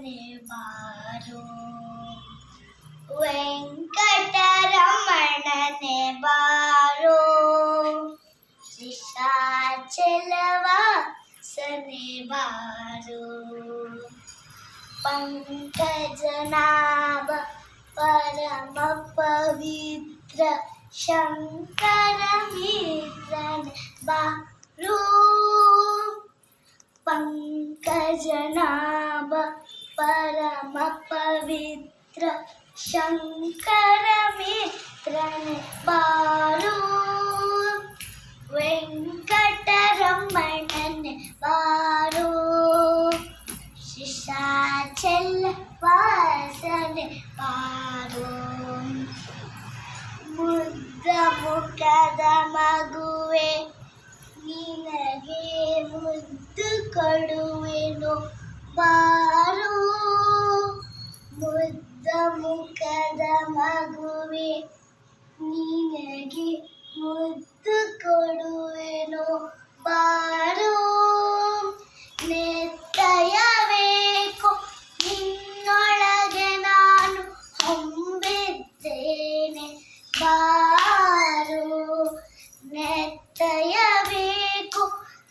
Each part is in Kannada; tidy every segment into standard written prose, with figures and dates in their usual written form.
ವಾಸನೆ ಬಾರೋ ವೆಂಕಟರಮಣನೆ ಬಾರೋ ಶೇಷಾಚಲ ವಾಸನೆ ಬಾರೋ पंकजनाभ परम पवित्र शंकर मित्रन बारो पंकजनाभ परम पवित्र शंकर मित्रन बारो वेंकटरमणन बारो ಶೇಷಾಚಲ ವಾಸನೆ ಬಾರೋ ಮುದ್ದ ಮುಖದ ಮಗುವೆ ನಿನಗೆ ಮುದ್ದು ಕೊಡುವೆನು ಬಾರೋ ಮುದ್ದ ಮುಖದ ಮಗುವೆ ನಿನಗೆ ಮುದ್ದು ಕೊಡುವೆನು ಬಾರೋ ನೆತ್ತಯಬೇಕು ನಿನ್ನೊಳಗೆ ನಾನು ಹೊಂಬಿದ್ದೇನೆ ಬಾರೋ ನೆತ್ತಯಬೇಕು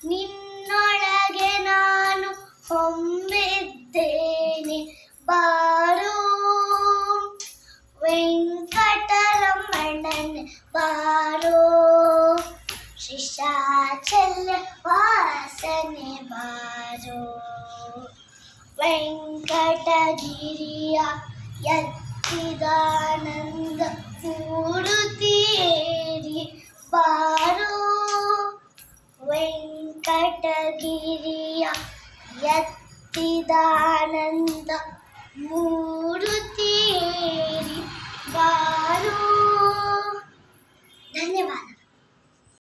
ನಿನ್ನೊಳಗೆ ನಾನು ಹೊಂಬಿದ್ದೇನೆ ಬಾರೋ ವೆಂಕಟರಮಣನ ಬಾರೋ ಶೇಷಾಚಲ ವಾಸನೆ ಬಾರೋ ವೆಂಕಟಗಿರಿಯ ಎತ್ತಿದಾನಂದ ಮೂರುತಿಯೇರಿ ಬಾರೋ ವೆಂಕಟಗಿರಿಯ ಎತ್ತಿದಾನಂದ